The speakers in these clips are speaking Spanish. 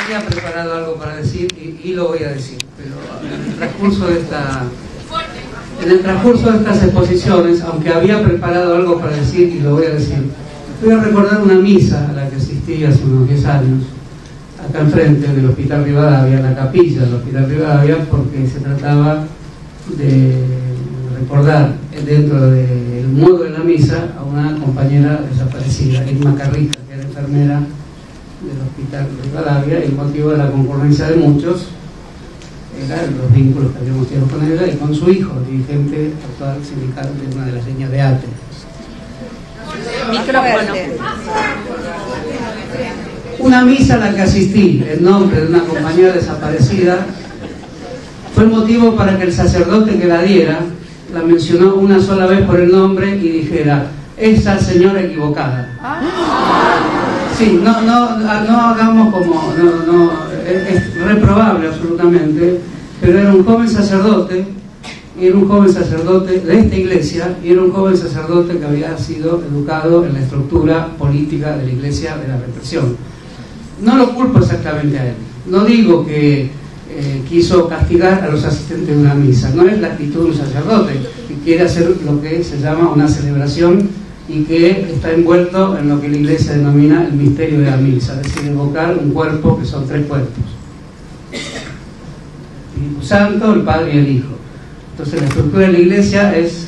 había preparado algo para decir y lo voy a decir, pero en el transcurso de estas exposiciones, aunque había preparado algo para decir y lo voy a decir, voy a recordar una misa a la que asistí hace unos 10 años, acá enfrente del Hospital Rivadavia, en la capilla del Hospital Rivadavia, porque se trataba de recordar dentro del modo de la misa a una compañera desaparecida, Irma Carrica, que era enfermera del Hospital Rivadavia, y el motivo de la concurrencia de muchos eran los vínculos que habíamos tenido con ella y con su hijo, dirigente actual sindical de una de las líneas de ATE. Micrófono. Una misa a la que asistí en nombre de una compañera desaparecida fue el motivo para que el sacerdote que la diera la mencionó una sola vez por el nombre y dijera: esa señora equivocada. Sí, no hagamos como, es reprobable absolutamente, pero era un joven sacerdote, y era un joven sacerdote de esta iglesia, y era un joven sacerdote que había sido educado en la estructura política de la iglesia de la represión. No lo culpo exactamente a él, no digo que quiso castigar a los asistentes de una misa, no es la actitud de un sacerdote que quiere hacer lo que se llama una celebración y que está envuelto en lo que la iglesia denomina el misterio de la misa, es decir, invocar un cuerpo que son 3 cuerpos: el Espíritu Santo, el Padre y el Hijo. Entonces la estructura de la iglesia es,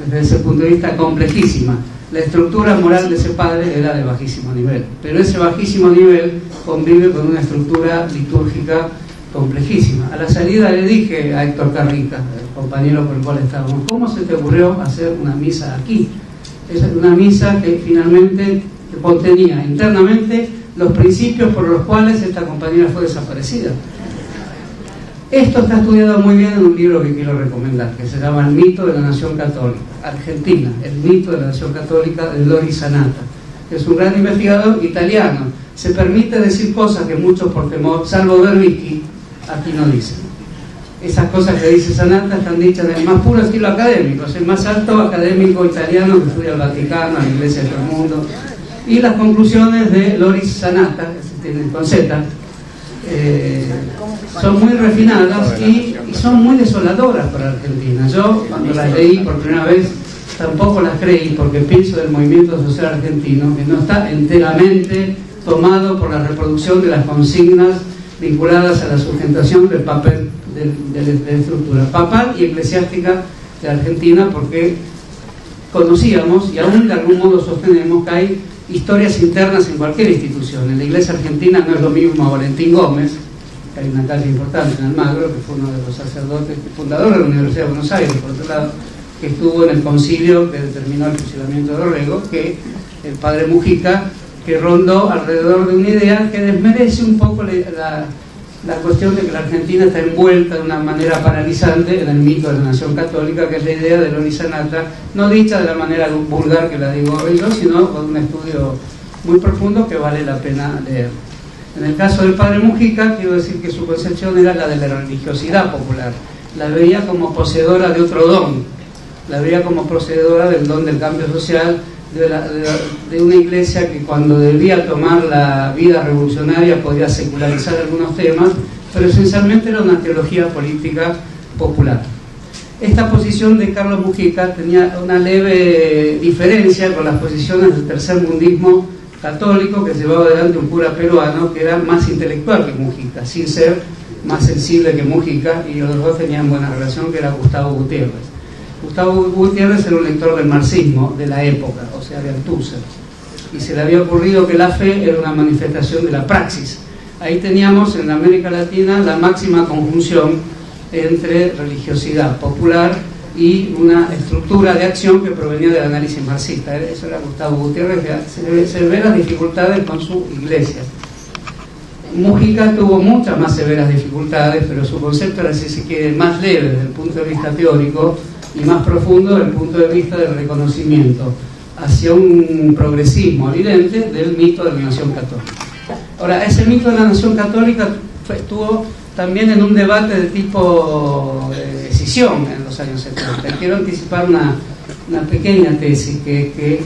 desde ese punto de vista, complejísima. La estructura moral de ese padre era de bajísimo nivel, pero ese bajísimo nivel convive con una estructura litúrgica complejísima. A la salida le dije a Héctor Carrica, el compañero con el cual estábamos: ¿cómo se te ocurrió hacer una misa aquí? Es una misa que finalmente contenía internamente los principios por los cuales esta compañera fue desaparecida. Esto está estudiado muy bien en un libro que quiero recomendar, que se llama El mito de la nación católica, Argentina, el mito de la nación católica, de Loris Sanata, que es un gran investigador italiano. Se permite decir cosas que muchos, por temor, salvo Berbisky, aquí no dicen. Esas cosas que dice Sanata están dichas en el más puro estilo académico, es el más alto académico italiano que estudia el Vaticano, a la Iglesia de todo el mundo. Y las conclusiones de Loris Sanata, que se tienen con Z, son muy refinadas y son muy desoladoras para Argentina. Yo, cuando las leí por primera vez, tampoco las creí, porque pienso del movimiento social argentino, que no está enteramente tomado por la reproducción de las consignas vinculadas a la sustentación del papel de la estructura papal y eclesiástica de Argentina, porque conocíamos y aún de algún modo sostenemos que hay historias internas en cualquier institución. En la Iglesia argentina no es lo mismo a Valentín Gómez, que hay una calle importante en Almagro, que fue uno de los sacerdotes fundadores de la Universidad de Buenos Aires, por otro lado, que estuvo en el concilio que determinó el fusilamiento de Dorrego, que el padre Mujica, que rondó alrededor de una idea que desmerece un poco la cuestión de que la Argentina está envuelta de una manera paralizante en el mito de la nación católica, que es la idea de Loris Sanata, no dicha de la manera vulgar que la digo yo, sino con un estudio muy profundo que vale la pena leer. En el caso del padre Mujica, quiero decir que su concepción era la de la religiosidad popular, la veía como poseedora de otro don, la veía como poseedora del don del cambio social, de una iglesia que cuando debía tomar la vida revolucionaria podía secularizar algunos temas, pero esencialmente era una teología política popular. Esta posición de Carlos Mujica tenía una leve diferencia con las posiciones del tercermundismo católico que llevaba adelante un cura peruano que era más intelectual que Mujica, sin ser más sensible que Mujica, y los dos tenían buena relación, que era Gustavo Gutiérrez. Gustavo Gutiérrez era un lector del marxismo de la época, o sea, de Althusser, y se le había ocurrido que la fe era una manifestación de la praxis. Ahí teníamos en América Latina la máxima conjunción entre religiosidad popular y una estructura de acción que provenía del análisis marxista. Eso era Gustavo Gutiérrez, que severas dificultades con su iglesia. Mujica tuvo muchas más severas dificultades, pero su concepto era, si se quiere, más leve desde el punto de vista teórico y más profundo desde el punto de vista del reconocimiento hacia un progresismo evidente del mito de la nación católica. Ahora, ese mito de la nación católica estuvo también en un debate de tipo de decisión en los años 70. Quiero anticipar una pequeña tesis, que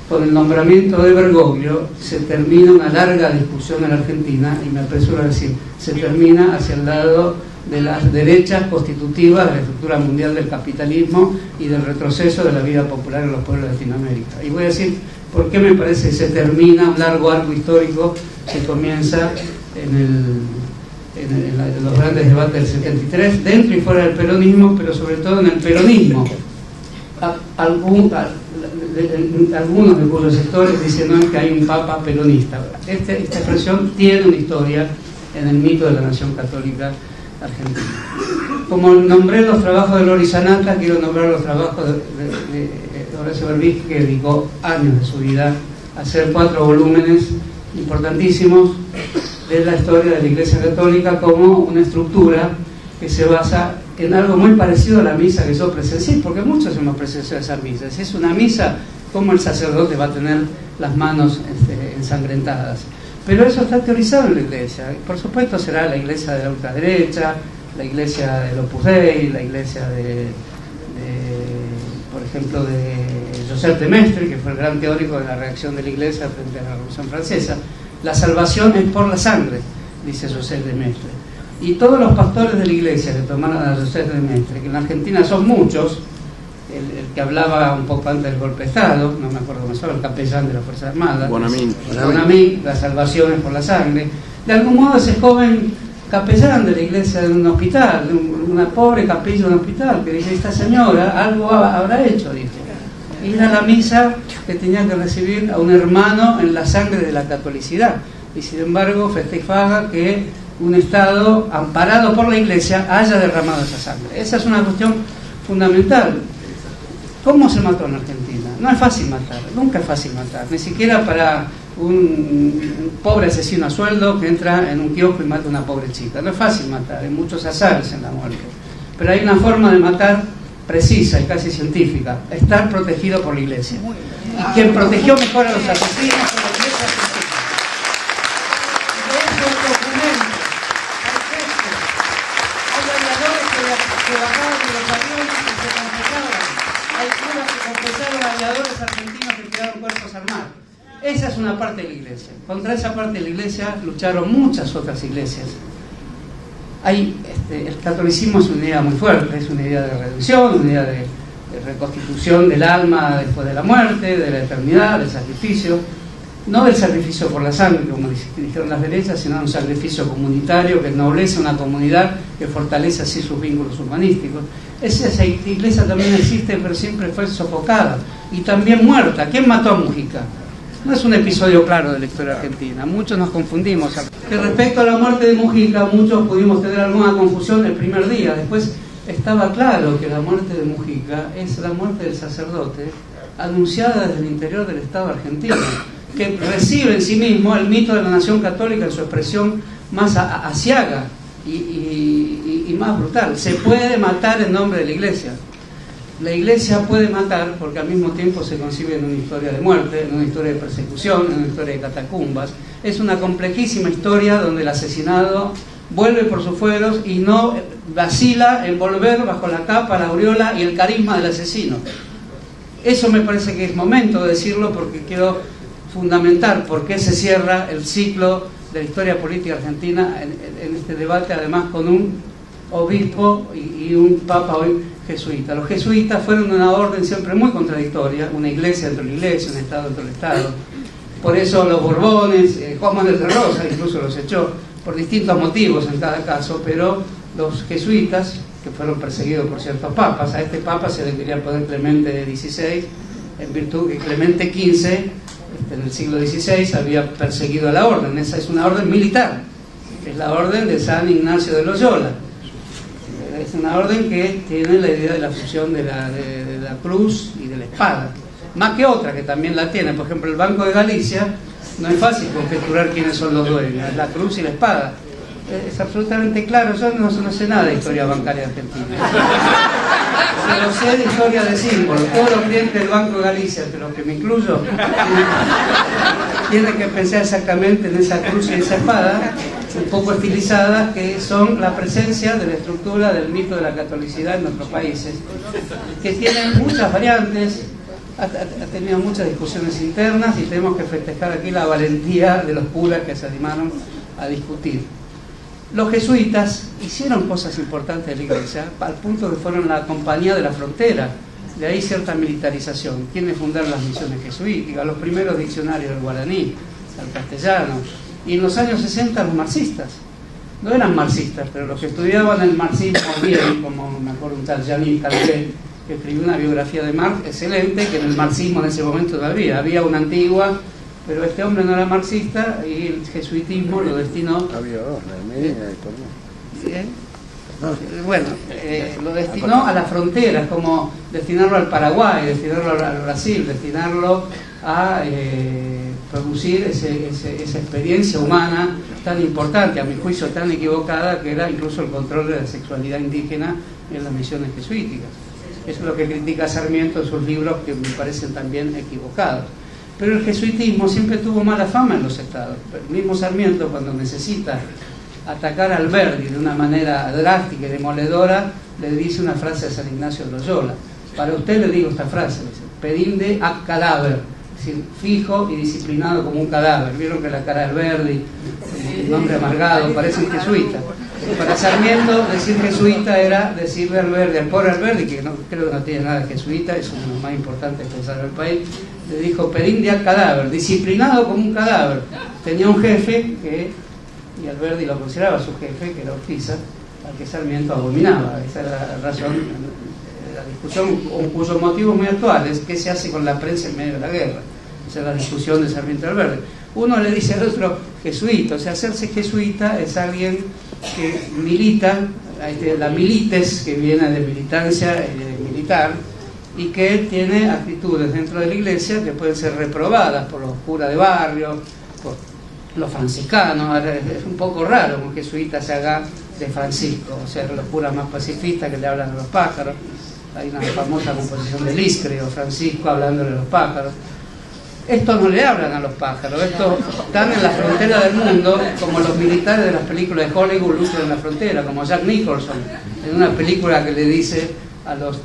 con el nombramiento de Bergoglio se termina una larga discusión en la Argentina, y me apresuro a decir, se termina hacia el lado de las derechas constitutivas de la estructura mundial del capitalismo y del retroceso de la vida popular en los pueblos de Latinoamérica. Y voy a decir por qué me parece que se termina un largo arco histórico que comienza en los grandes debates del 73, dentro y fuera del peronismo, pero sobre todo en el peronismo. Algunos de cuyos sectores dicen no, que hay un papa peronista. Esta expresión tiene una historia en el mito de la nación católica argentina. Como nombré los trabajos de Lori Sanata, quiero nombrar los trabajos de Horacio Berbisky, que dedicó años de su vida a hacer 4 volúmenes importantísimos de la historia de la Iglesia Católica como una estructura que se basa en algo muy parecido a la misa que yo presencié, porque muchos hemos presenciado esas misas. Es una misa, como el sacerdote va a tener las manos ensangrentadas. Pero eso está teorizado en la Iglesia. Por supuesto será la Iglesia de la ultraderecha, la Iglesia del Opus Dei, la Iglesia por ejemplo, de Joseph de Maistre, que fue el gran teórico de la reacción de la Iglesia frente a la Revolución Francesa. La salvación es por la sangre, dice Joseph de Maistre. Y todos los pastores de la Iglesia que tomaron a Joseph de Maistre, que en la Argentina son muchos, el que hablaba un poco antes del golpe de Estado, no me acuerdo cómo se llama, el capellán de las Fuerzas Armadas, Bonamí, la salvación es por la sangre. De algún modo ese joven capellán de la iglesia de un hospital, de una pobre capilla de un hospital, que dice, esta señora algo habrá hecho, dice. Ir a la misa que tenía que recibir a un hermano en la sangre de la catolicidad. Y sin embargo festejaba que un Estado amparado por la Iglesia haya derramado esa sangre. Esa es una cuestión fundamental. ¿Cómo se mató en Argentina? No es fácil matar, nunca es fácil matar, ni siquiera para un pobre asesino a sueldo que entra en un kiosco y mata a una pobre chica. No es fácil matar, hay muchos azares en la muerte. Pero hay una forma de matar precisa y casi científica: estar protegido por la Iglesia. Y quien protegió mejor a los asesinos fue la Iglesia argentina. De eso es documento. Hay aviadores que bajaban de los aviones y se confesaban. Hay curas que confesaron a aviadores argentinos que quedaron cuerpos armados. Esa es una parte de la Iglesia. Contra esa parte de la Iglesia lucharon muchas otras iglesias. El catolicismo es una idea muy fuerte, es una idea de redención, una idea de reconstitución del alma después de la muerte, de la eternidad, del sacrificio, no del sacrificio por la sangre, como dijeron las derechas, sino un sacrificio comunitario que ennoblece una comunidad, que fortalece así sus vínculos humanísticos. Esa iglesia también existe, pero siempre fue sofocada y también muerta. ¿Quién mató a Mujica? No es un episodio claro de la historia argentina, muchos nos confundimos. Que respecto a la muerte de Mujica, muchos pudimos tener alguna confusión el primer día. Después estaba claro que la muerte de Mujica es la muerte del sacerdote anunciada desde el interior del Estado argentino, que recibe en sí mismo el mito de la nación católica en su expresión más aciaga y más brutal. Se puede matar en nombre de la Iglesia. La Iglesia puede matar porque al mismo tiempo se concibe en una historia de muerte, en una historia de persecución, en una historia de catacumbas. Es una complejísima historia donde el asesinado vuelve por sus fueros y no vacila en volver bajo la capa, la aureola y el carisma del asesino. Eso me parece que es momento de decirlo, porque quiero fundamentar por qué se cierra el ciclo de la historia política argentina en este debate, además con un obispo y un papa hoy jesuita. Los jesuitas fueron una orden siempre muy contradictoria, una iglesia dentro de la iglesia, un Estado dentro del Estado. Por eso los Borbones, Juan Manuel de Rosa incluso los echó, por distintos motivos en cada caso, pero los jesuitas, que fueron perseguidos por ciertos papas, a este papa se le quería poner Clemente XVI, en virtud que Clemente XV, en el siglo XVI, había perseguido a la orden. Esa es una orden militar, es la orden de San Ignacio de Loyola. Es una orden que tiene la idea de la fusión de la cruz y de la espada, más que otra que también la tiene. Por ejemplo, el Banco de Galicia, no es fácil conjeturar quiénes son los dueños, la cruz y la espada. Es absolutamente claro. Yo no sé nada de historia bancaria argentina, pero sé de historia de símbolos. Todos los clientes del Banco de Galicia, de los que me incluyo, tienen que pensar exactamente en esa cruz y esa espada, un poco estilizadas, que son la presencia de la estructura del mito de la catolicidad en nuestros países, que tienen muchas variantes, ha tenido muchas discusiones internas y tenemos que festejar aquí la valentía de los curas que se animaron a discutir. Los jesuitas hicieron cosas importantes de la Iglesia, al punto que fueron la compañía de la frontera. De ahí cierta militarización. ¿Quiénes fundaron las misiones jesuíticas? Los primeros diccionarios del guaraní, al castellano. Y en los años 60 los marxistas. No eran marxistas, pero los que estudiaban el marxismo bien, como me acuerdo un tal Jean Calvé, que escribió una biografía de Marx excelente, que en el marxismo en ese momento no había una antigua, pero este hombre no era marxista y el jesuitismo lo destinó. Había dos, la Medina y Cornell. Bueno, lo destinó a las fronteras, como destinarlo al Paraguay, destinarlo al Brasil, destinarlo a producir esa experiencia humana tan importante, a mi juicio tan equivocada, que era incluso el control de la sexualidad indígena en las misiones jesuíticas. Eso es lo que critica Sarmiento en sus libros, que me parecen también equivocados. Pero el jesuitismo siempre tuvo mala fama en los estados. El mismo Sarmiento, cuando necesita atacar a Alberdi de una manera drástica y demoledora, le dice una frase a San Ignacio de Loyola. Para usted le digo esta frase, dice: pedinde ad cadáver, es decir, fijo y disciplinado como un cadáver. Vieron que la cara de Alberdi, un hombre amargado, parece un jesuita. Para Sarmiento, decir jesuita era decirle a Alberdi, al pobre Alberdi, que no, creo que no tiene nada de jesuita, es uno de los más importantes pensadores del país, le dijo: pedinde ad cadáver, disciplinado como un cadáver. Tenía un jefe y Alberdi lo consideraba su jefe, que era Urquiza, al que Sarmiento abominaba. Esa era la razón, la discusión, cuyo motivo es muy actual, es qué se hace con la prensa en medio de la guerra. Esa es la discusión de Sarmiento y Alberdi. Uno le dice al otro jesuita, o sea, hacerse jesuita es alguien que milita, la milites, que viene de militancia militar, y que tiene actitudes dentro de la Iglesia que pueden ser reprobadas por los curas de barrio, por los franciscanos. Es un poco raro que un jesuita se haga de Francisco, o sea, los curas más pacifistas que le hablan a los pájaros. Hay una famosa composición de Lis, creo, Francisco hablándole a los pájaros. Estos no le hablan a los pájaros, estos están en la frontera del mundo, como los militares de las películas de Hollywood luchan en la frontera, como Jack Nicholson, en una película que le dice a los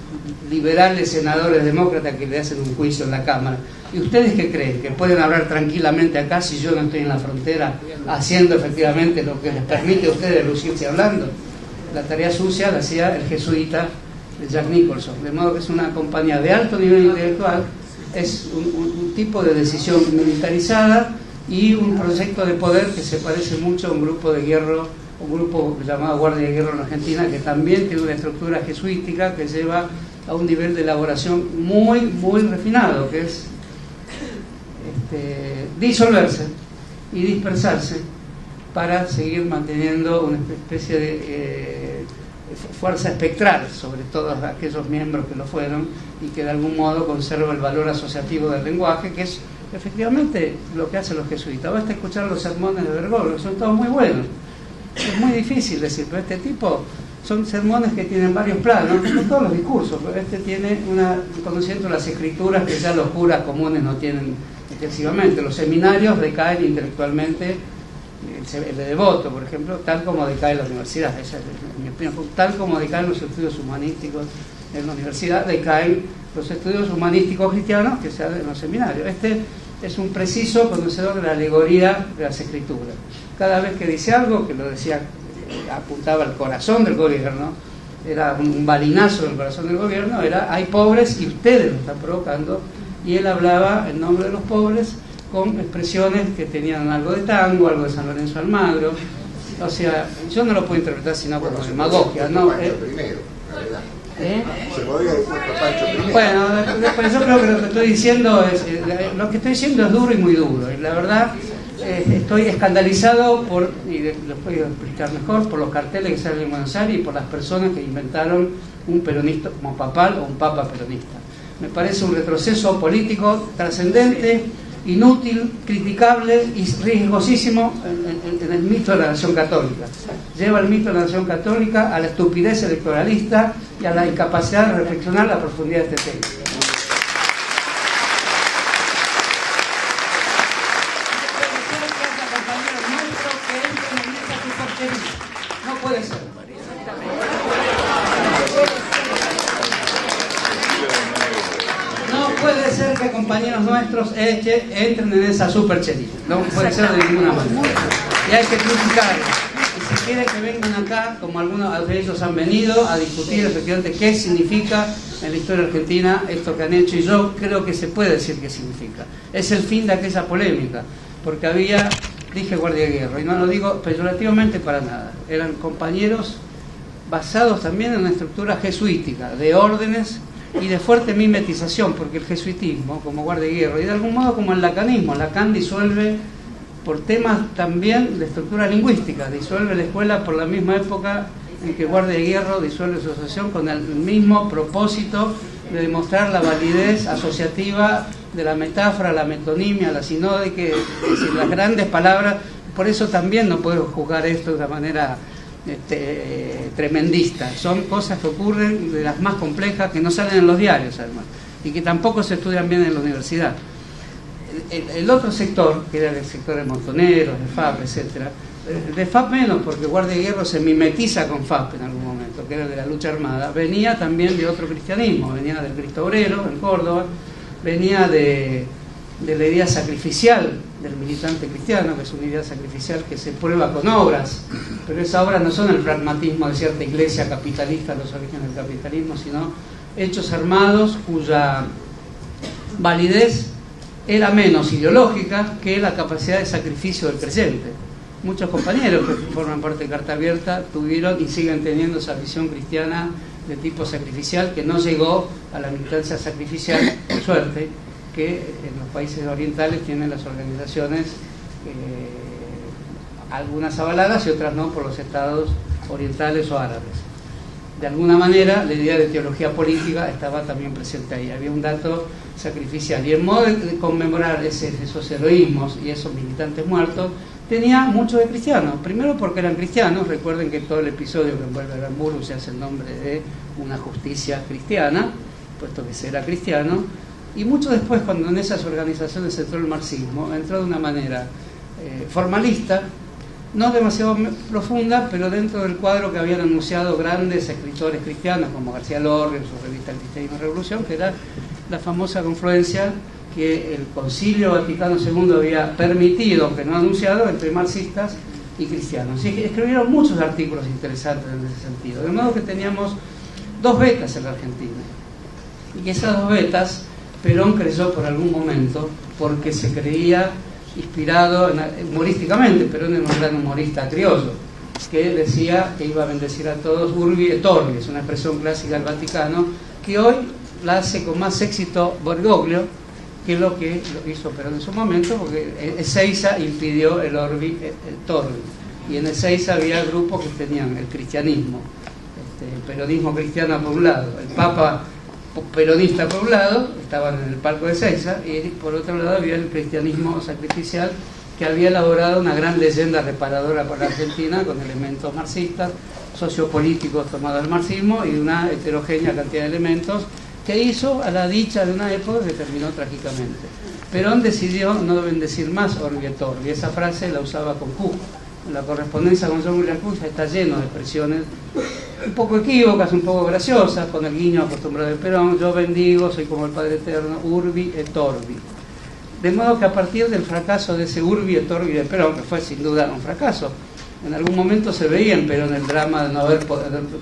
liberales senadores demócratas que le hacen un juicio en la Cámara: ¿y ustedes qué creen? ¿Que pueden hablar tranquilamente acá si yo no estoy en la frontera haciendo efectivamente lo que les permite a ustedes lucirse hablando? La tarea sucia la hacía el jesuita de Jack Nicholson, de modo que es una compañía de alto nivel intelectual, es un tipo de decisión militarizada y un proyecto de poder que se parece mucho a un grupo de hierro, un grupo llamado Guardia de Hierro en Argentina, que también tiene una estructura jesuítica que lleva a un nivel de elaboración muy, muy refinado, que es disolverse y dispersarse para seguir manteniendo una especie de fuerza espectral sobre todos aquellos miembros que lo fueron, y que de algún modo conserva el valor asociativo del lenguaje, que es efectivamente lo que hacen los jesuitas. Basta escuchar los sermones de Bergoglio, son todos muy buenos. Es muy difícil decir, pero este tipo son sermones que tienen varios planos, no todos los discursos, pero este tiene conociendo las escrituras que ya los curas comunes no tienen excesivamente. Los seminarios decaen intelectualmente, el de Devoto, por ejemplo, tal como decae la universidad. Esa es mi opinión. Tal como decaen los estudios humanísticos en la universidad, decaen los estudios humanísticos cristianos que se hacen en los seminarios. Este es un preciso conocedor de la alegoría de las escrituras. Cada vez que dice algo, que lo decía, apuntaba al corazón del gobierno, era un balinazo del corazón del gobierno, era: hay pobres y ustedes lo están provocando. Y él hablaba en nombre de los pobres con expresiones que tenían algo de tango, algo de San Lorenzo Almagro. O sea, yo no lo puedo interpretar sino como demagogia, ¿no? Se podría decir Pancho primero. Bueno, después yo creo que lo que estoy diciendo es duro y muy duro. Y la verdad, estoy escandalizado y lo puedo explicar mejor, por los carteles que salen en Buenos Aires y por las personas que inventaron un peronista como papal o un papa peronista. Me parece un retroceso político trascendente, inútil, criticable y riesgosísimo en el mito de la nación católica. Lleva el mito de la nación católica a la estupidez electoralista y a la incapacidad de reflexionar la profundidad de este tema. No puede ser. No puede ser que compañeros nuestros entren en esa superchería. No puede ser de ninguna manera. Y hay que criticarlos. Y si quieren que vengan acá, como algunos de ellos han venido, a discutir efectivamente qué significa en la historia argentina esto que han hecho, y yo creo que se puede decir qué significa. Es el fin de aquella polémica, porque había, dije Guardia de Hierro, y no lo digo peyorativamente para nada, eran compañeros basados también en una estructura jesuítica, de órdenes y de fuerte mimetización, porque el jesuitismo, como Guardia de Hierro, y de algún modo como el lacanismo, Lacan disuelve por temas también de estructura lingüística, disuelve la escuela por la misma época en que Guardia de Hierro disuelve su asociación con el mismo propósito de demostrar la validez asociativa de la metáfora, la metonimia, la sinódica, es decir, las grandes palabras. Por eso también no puedo juzgar esto de una manera tremendista. Son cosas que ocurren, de las más complejas, que no salen en los diarios además, y que tampoco se estudian bien en la universidad. El otro sector, que era el sector de montoneros, de FAP, etcétera, de FAP menos, porque Guardia de Hierro se mimetiza con FAP en algún momento, que era de la lucha armada, venía también de otro cristianismo, venía del Cristo Obrero en Córdoba, venía de la idea sacrificial del militante cristiano, que es una idea sacrificial que se prueba con obras, pero esas obras no son el pragmatismo de cierta iglesia capitalista, los orígenes del capitalismo, sino hechos armados cuya validez era menos ideológica que la capacidad de sacrificio del creyente. Muchos compañeros que forman parte de Carta Abierta tuvieron y siguen teniendo esa visión cristiana de tipo sacrificial, que no llegó a la militancia sacrificial, por suerte, que en los países orientales tienen las organizaciones, algunas avaladas y otras no, por los estados orientales o árabes. De alguna manera, la idea de teología política estaba también presente ahí. Había un dato sacrificial. Y el modo de conmemorar esos heroísmos y esos militantes muertos tenía mucho de cristiano. Primero porque eran cristianos. Recuerden que todo el episodio que envuelve a Aramburgo se hace en nombre de una justicia cristiana, puesto que se era cristiano. Y mucho después, cuando en esas organizaciones entró el marxismo, entró de una manera formalista, no demasiado profunda, pero dentro del cuadro que habían anunciado grandes escritores cristianos como García Lorca en su revista El Cristianismo y Revolución, que era la famosa confluencia que el Concilio Vaticano II había permitido, aunque no anunciado, entre marxistas y cristianos. Así que escribieron muchos artículos interesantes en ese sentido, de modo que teníamos dos betas en la Argentina, y esas dos betas Perón creyó por algún momento, porque se creía inspirado humorísticamente. Perón era un gran humorista criollo, que decía que iba a bendecir a todos urbi et orbi, es una expresión clásica del Vaticano, que hoy la hace con más éxito Bergoglio que lo que lo hizo Perón en su momento, porque Ezeiza impidió el orbi et orbi, y en Ezeiza había grupos que tenían el cristianismo, el peronismo cristiano por un lado, el Papa peronista por un lado, estaban en el palco de Ezeiza, y por otro lado había el cristianismo sacrificial, que había elaborado una gran leyenda reparadora para la Argentina con elementos marxistas, sociopolíticos tomados del marxismo y una heterogénea cantidad de elementos que hizo a la dicha de una época que terminó trágicamente. Perón decidió no bendecir más orbi et orbi, esa frase la usaba con Q. La correspondencia con John William Q está lleno de expresiones un poco equívocas, un poco graciosas, con el guiño acostumbrado de Perón: yo bendigo, soy como el Padre Eterno, urbi et orbi. De modo que a partir del fracaso de ese urbi et orbi de Perón, que fue sin duda un fracaso, en algún momento se veía en Perón el drama de no haber,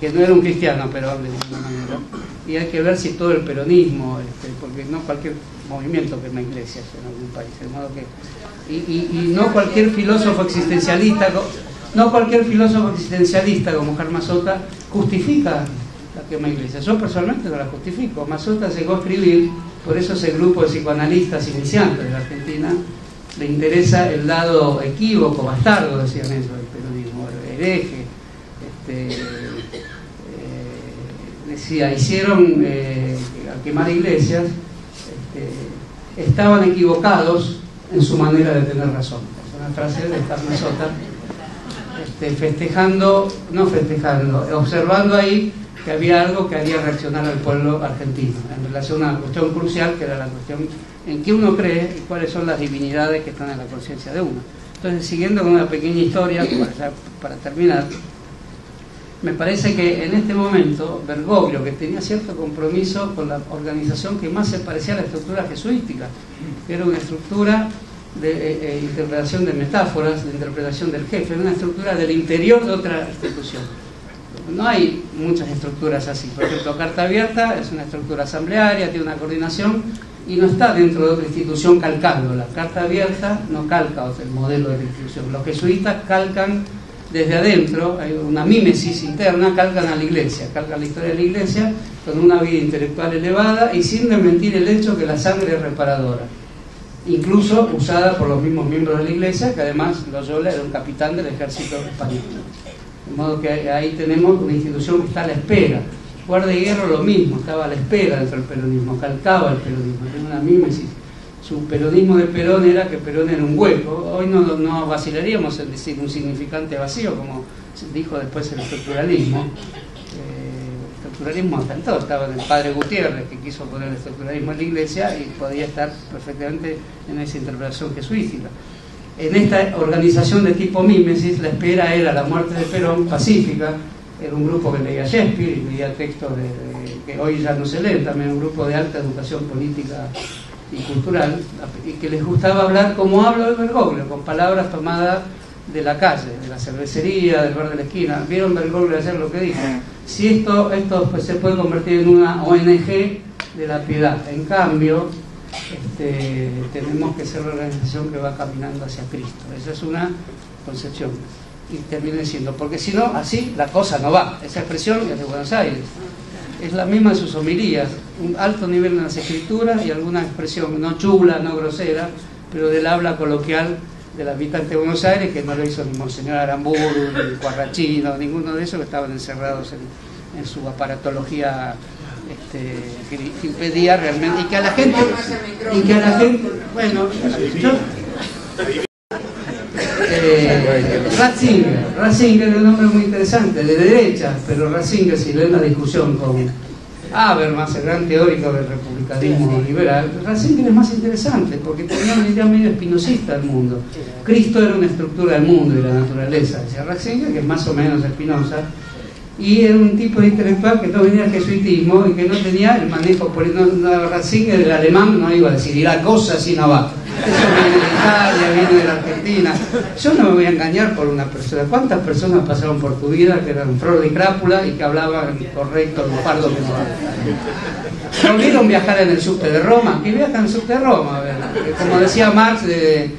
que no era un cristiano Perón de ninguna manera, y hay que ver si todo el peronismo, porque no cualquier movimiento que una iglesia en algún país, de modo que y no cualquier filósofo existencialista, como Germán Sota justifica la quema iglesia. Yo personalmente no la justifico. Mazzotta llegó a escribir, por eso ese grupo de psicoanalistas iniciantes de la Argentina le interesa el lado equívoco, bastardo, decían ellos, del peronismo, hereje. Decía, hicieron a quemar iglesias, estaban equivocados en su manera de tener razón. Es una frase de Germán Sota, observando ahí que había algo que haría reaccionar al pueblo argentino en relación a una cuestión crucial, que era la cuestión en qué uno cree y cuáles son las divinidades que están en la conciencia de uno. Entonces, siguiendo con una pequeña historia para terminar, Me parece que en este momento Bergoglio, que tenía cierto compromiso con la organización que más se parecía a la estructura jesuítica, que era una estructura de interpretación de metáforas, de interpretación del jefe, una estructura del interior de otra institución. No hay muchas estructuras así. Por ejemplo, Carta Abierta es una estructura asamblearia, tiene una coordinación y no está dentro de otra institución calcándola. Carta Abierta no calca el modelo de la institución. Los jesuitas calcan desde adentro, hay una mímesis interna, calcan a la Iglesia, calcan la historia de la Iglesia con una vida intelectual elevada y sin desmentir el hecho que la sangre es reparadora, incluso usada por los mismos miembros de la Iglesia, que además Loyola era un capitán del ejército español. De modo que ahí tenemos una institución que está a la espera. Guardia de Hierro lo mismo, estaba a la espera dentro del peronismo, calcaba el peronismo, tiene una mímesis. Su peronismo de Perón era que Perón era un hueco. Hoy no vacilaríamos en decir un significante vacío, como dijo después el estructuralismo. El estructuralismo hasta entonces estaba en el padre Gutiérrez, que quiso poner el estructuralismo en la Iglesia y podía estar perfectamente en esa interpretación jesuítica. En esta organización de tipo mímesis, la espera era la muerte de Perón pacífica. Era un grupo que leía Shakespeare y leía textos que hoy ya no se leen, también un grupo de alta educación política y cultural, y que les gustaba hablar como habla el Bergoglio, con palabras tomadas de la calle, de la cervecería, del bar de la esquina. ¿Vieron Bergoglio ayer lo que dijo? Si esto pues, se puede convertir en una ONG de la piedad. En cambio, tenemos que ser la organización que va caminando hacia Cristo. Esa es una concepción. Y termina diciendo, porque si no, así la cosa no va. Esa expresión es de Buenos Aires. Es la misma de sus homilías, un alto nivel en las escrituras y alguna expresión no chula, no grosera, pero del habla coloquial del habitante de Buenos Aires, que no lo hizo ni Monseñor Aramburu, ni Cuarrachino, ninguno de esos que estaban encerrados en su aparatología que impedía realmente, y que a la gente, bueno, yo... Ratzinger es un hombre muy interesante, de derecha, pero Ratzinger, si leen la discusión con Habermas, el gran teórico del republicanismo liberal, Ratzinger es más interesante porque tenía una idea medio espinosista del mundo. Cristo era una estructura del mundo y la naturaleza, decía Ratzinger, que es más o menos Spinoza, y era un tipo de intelectual que no venía del jesuitismo y que no tenía el manejo político. Ratzinger, el alemán, no iba a decir, y la cosa así no va. Eso viene de Italia, viene de la Argentina. Yo no me voy a engañar por una persona. ¿Cuántas personas pasaron por tu vida que eran Freud y Crápula y que hablaban correcto, lufardo que no? ¿No vieron viajar en el subte de Roma? ¿Qué viajan en el subte de Roma? A ver, como decía Marx de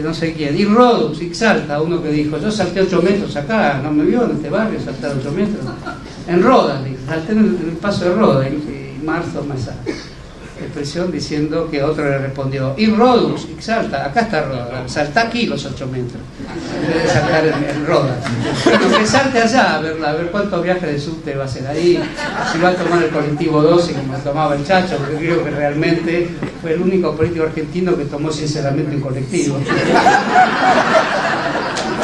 no sé quién. Y Rodus, Ixalta, uno que dijo, yo salté 8 metros acá, no me vio en este barrio saltar 8 metros. En Rodas, salté en el paso de Rodas, y Marx toma esa expresión diciendo que otro le respondió, y Rodus, Ixalta, acá está Rodas, saltá aquí los 8 metros, en vez de saltar en Rodas. Bueno, que salte allá a ver cuántos viajes de subte va a hacer ahí, si va a tomar el colectivo 12 como tomaba el Chacho, porque creo que realmente fue el único político argentino que tomó sinceramente un colectivo. ¿Qué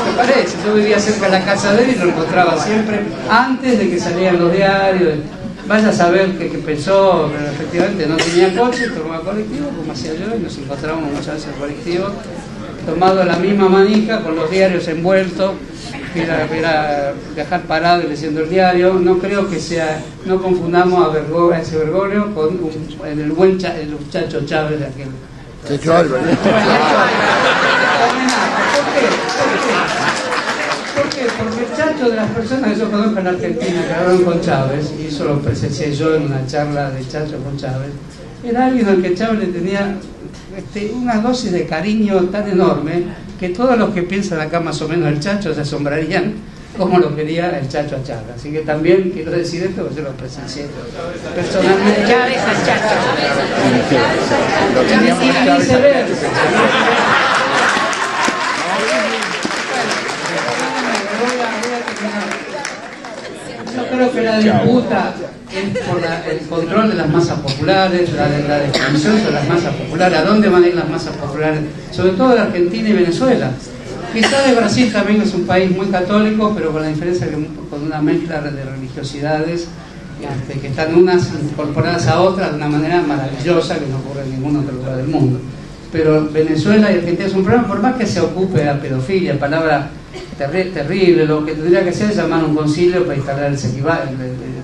te parece? Yo vivía cerca de la casa de él y lo encontraba siempre antes de que salieran los diarios. Vaya a saber qué pensó, pero efectivamente no tenía coche, tomaba colectivo, como hacía yo, y nos encontrábamos muchas veces en colectivo, tomado la misma manija, con los diarios envueltos, que era viajar parado y leyendo el diario. No creo que sea, no confundamos a ese Bergoglio con el muchacho Chávez de aquel. Checho Álvarez. ¿Por qué? Porque el Chacho, de las personas que yo conozco en Argentina que hablaron con Chávez, y eso lo presencié yo en una charla de Chacho con Chávez, era alguien al que Chávez le tenía una dosis de cariño tan enorme que todos los que piensan acá más o menos el Chacho se asombrarían como lo quería el Chacho a Chávez. Así que también quiero decir esto porque yo lo presencié personalmente. Chávez al Chacho. Y viceversa. Yo creo que la disputa es por el control de las masas populares, la definición sobre las masas populares, a dónde van a ir las masas populares, sobre todo de Argentina y Venezuela. Quizás Brasil también es un país muy católico, pero con la diferencia que con una mezcla de religiosidades que están unas incorporadas a otras de una manera maravillosa que no ocurre en ningún otro lugar del mundo. Pero Venezuela y Argentina es un problema, por más que se ocupe de la pedofilia, palabra terrible. Lo que tendría que hacer es llamar a un concilio para instalar el celibato,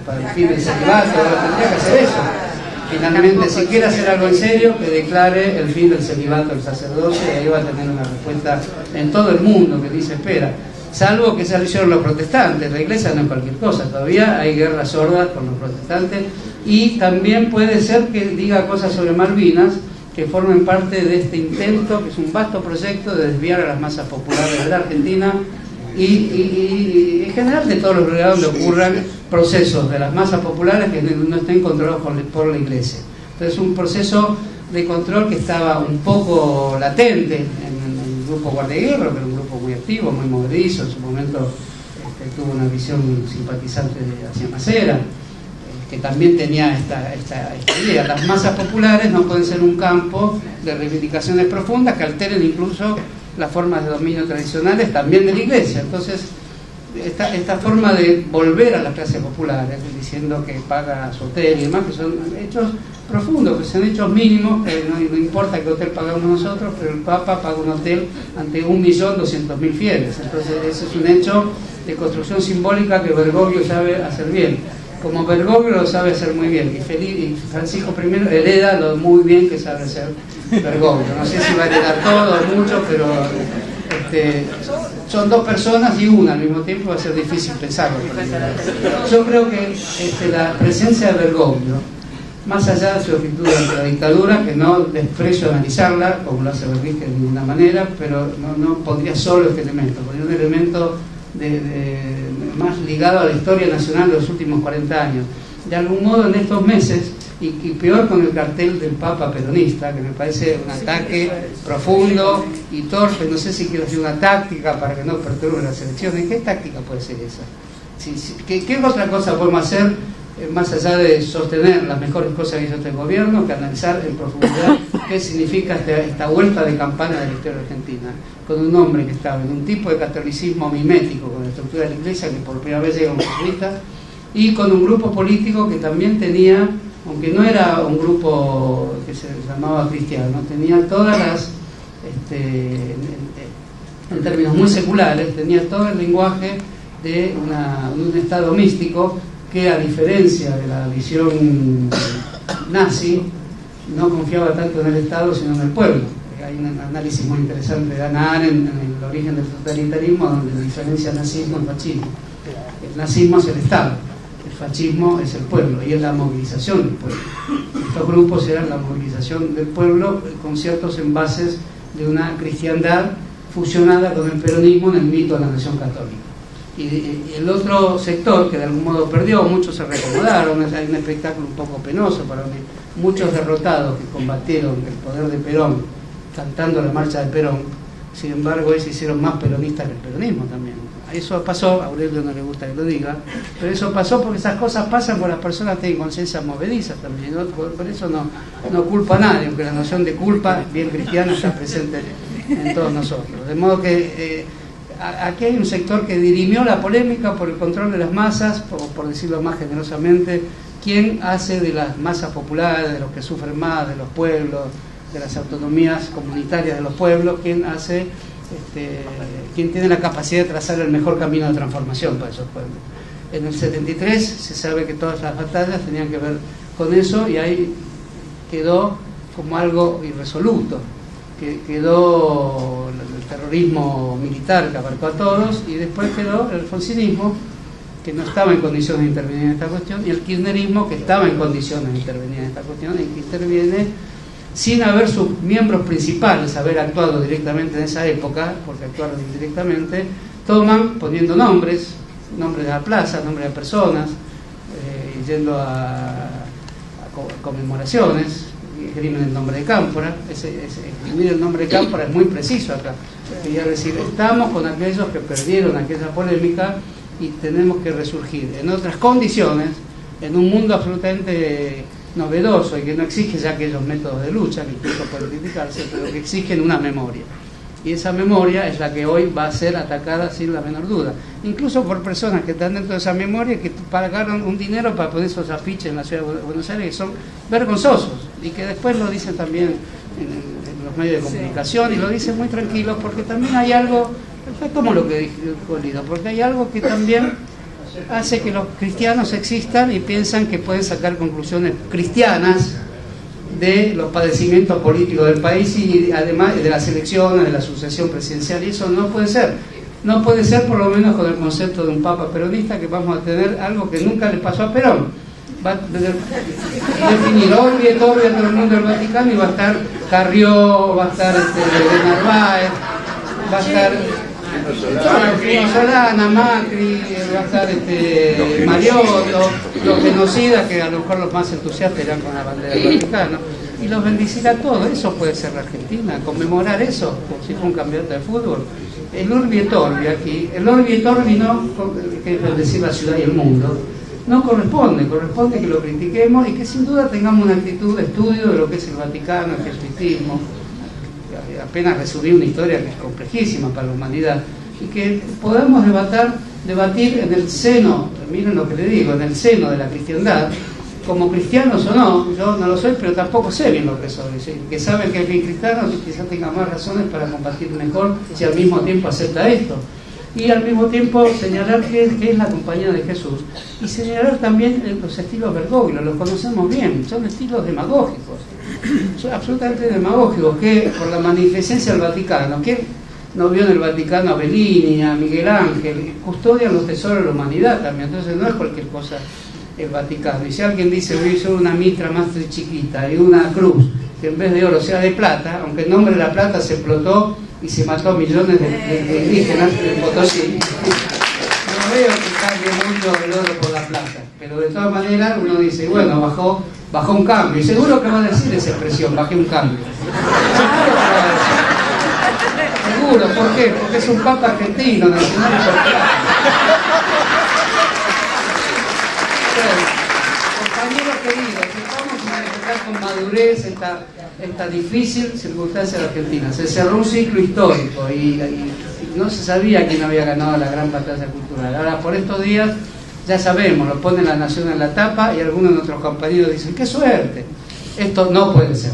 para el fin del celibato. Tendría que hacer eso. Finalmente, si quiere hacer algo en serio, que declare el fin del celibato del sacerdocio, y ahí va a tener una respuesta en todo el mundo que dice espera. Salvo que se lo hicieron los protestantes. La iglesia no es cualquier cosa, todavía hay guerras sordas con los protestantes, y también puede ser que diga cosas sobre Malvinas que formen parte de este intento, que es un vasto proyecto de desviar a las masas populares de la Argentina y en general de todos los lugares donde ocurran procesos de las masas populares que no estén controlados por la iglesia. Entonces, un proceso de control que estaba un poco latente en el grupo Guardia-Hierro, que era un grupo muy activo, muy movedizo. En su momento tuvo una visión simpatizante hacia Macera, que también tenía esta idea. Las masas populares no pueden ser un campo de reivindicaciones profundas que alteren incluso las formas de dominio tradicionales también de la iglesia. Entonces, esta forma de volver a las clases populares, diciendo que paga su hotel y demás, que son hechos profundos, que son hechos mínimos, que no importa qué hotel pagamos nosotros, pero el Papa paga un hotel ante 1.200.000 fieles. Entonces, ese es un hecho de construcción simbólica que Bergoglio sabe hacer bien. Como Bergoglio lo sabe hacer muy bien, y Francisco I hereda lo muy bien que sabe hacer Bergoglio. No sé si va a heredar todo o mucho, pero son dos personas y una al mismo tiempo, va a ser difícil pensarlo. Yo creo que la presencia de Bergoglio, más allá de su actitud ante la dictadura, que no desprecio analizarla, como lo hace Bergoglio de ninguna manera, pero no pondría solo este elemento, pondría un elemento más ligado a la historia nacional de los últimos 40 años. De algún modo, en estos meses, y peor con el cartel del Papa peronista, que me parece un ataque profundo y torpe. No sé si quiero decir una táctica para que no perturbe las elecciones. ¿Qué táctica puede ser esa? ¿Qué otra cosa podemos hacer más allá de sostener las mejores cosas que hizo este gobierno, que analizar en profundidad qué significa esta vuelta de campana de la historia argentina, con un hombre que estaba en un tipo de catolicismo mimético con la estructura de la iglesia, que por primera vez llega a un jesuita, y con un grupo político que también tenía, aunque no era un grupo que se llamaba cristiano, tenía todas las, en términos muy seculares, tenía todo el lenguaje de un estado místico que, a diferencia de la visión nazi, no confiaba tanto en el Estado sino en el pueblo. Hay un análisis muy interesante de Hannah Arendt en el origen del totalitarismo, donde diferencia nazismo y fascismo. El nazismo es el Estado, el fascismo es el pueblo, y es la movilización del pueblo. Estos grupos eran la movilización del pueblo con ciertos envases de una cristiandad fusionada con el peronismo en el mito de la nación católica. Y el otro sector, que de algún modo perdió, muchos se reacomodaron. Hay un espectáculo un poco penoso para mí. Muchos derrotados que combatieron el poder de Perón cantando la marcha de Perón, sin embargo, ellos se hicieron más peronistas que el peronismo también. Eso pasó, a Aurelio no le gusta que lo diga, pero eso pasó porque esas cosas pasan por las personas que tienen conciencias movedizas también, ¿no? Por eso no culpa a nadie, aunque la noción de culpa bien cristiana está presente en todos nosotros. De modo que aquí hay un sector que dirimió la polémica por el control de las masas, por decirlo más generosamente. ¿Quién hace de las masas populares, de los que sufren más, de los pueblos, de las autonomías comunitarias de los pueblos, quién tiene la capacidad de trazar el mejor camino de transformación para esos pueblos? En el 73 se sabe que todas las batallas tenían que ver con eso, y ahí quedó como algo irresoluto, que quedó el terrorismo militar que abarcó a todos, y después quedó el alfonsinismo, que no estaba en condiciones de intervenir en esta cuestión, y el kirchnerismo, que estaba en condiciones de intervenir en esta cuestión, y que interviene sin haber sus miembros principales haber actuado directamente en esa época, porque actuaron indirectamente. Toman poniendo nombres de la plaza, nombres de personas, yendo a conmemoraciones, escriben el nombre de Cámpora. Escribir el nombre de Cámpora es muy preciso acá. Quería decir, estamos con aquellos que perdieron aquella polémica y tenemos que resurgir en otras condiciones, en un mundo absolutamente novedoso y que no exige ya aquellos métodos de lucha, que incluso pueden criticarse, pero que exigen una memoria. Y esa memoria es la que hoy va a ser atacada sin la menor duda, incluso por personas que están dentro de esa memoria, que pagaron un dinero para poner esos afiches en la ciudad de Buenos Aires, que son vergonzosos, y que después lo dicen también en los medios de comunicación, y lo dicen muy tranquilos, porque también hay algo, Retomo lo que dijo Lido, porque hay algo que también hace que los cristianos existan y piensan que pueden sacar conclusiones cristianas de los padecimientos políticos del país y además de las elecciones, de la sucesión presidencial, y eso no puede ser. No puede ser, por lo menos con el concepto de un papa peronista, que vamos a tener algo que nunca le pasó a Perón. Va a definir Orbi et Orbi a todo el mundo del Vaticano, y va a estar Carrió, va a estar de Narváez, va a estar Solana, Macri, va a estar Mariotto, los genocidas, que a lo mejor los más entusiastas irán con la bandera del Vaticano, y los bendecirá a todos. Eso puede ser la Argentina, conmemorar eso, como si fuera un campeonato de fútbol. El Urbi et Orbi aquí, el Orbi et Orbi no, que es bendecir la ciudad y el mundo, no corresponde que lo critiquemos y que sin duda tengamos una actitud de estudio de lo que es el Vaticano, el jesuitismo. Apenas resumí una historia que es complejísima para la humanidad, y que podamos debatir en el seno, miren lo que le digo, en el seno de la cristiandad, como cristianos o no. Yo no lo soy, pero tampoco sé bien lo que soy. ¿Sí? Que saben que es bien cristiano, quizás tenga más razones para compartir mejor si al mismo tiempo acepta esto. Y al mismo tiempo señalar qué es la compañía de Jesús, y señalar también los estilos Bergoglio, los conocemos bien, son estilos demagógicos, son absolutamente demagógicos, que por la magnificencia del Vaticano, ¿quién no vio en el Vaticano a Bellini, a Miguel Ángel? Custodian los tesoros de la humanidad también, entonces no es cualquier cosa el Vaticano. Y si alguien dice voy a usar una mitra más chiquita y una cruz que en vez de oro sea de plata, aunque el nombre de la plata se explotó y se mató a millones de indígenas en Potosí, no veo que cambie mucho el oro por la plata, pero de todas maneras uno dice, bueno, bajó un cambio, y seguro que va a decir esa expresión, bajé un cambio. Seguro, ¿por qué? Porque es un papa argentino, nacional y popular. Compañeros queridos, vamos a enfrentar con madurez esta difícil circunstancia de Argentina. Se cerró un ciclo histórico y no se sabía quién había ganado la gran batalla cultural. Ahora, por estos días, ya sabemos, lo pone La Nación en la tapa y algunos de nuestros compañeros dicen, ¡qué suerte! Esto no puede ser.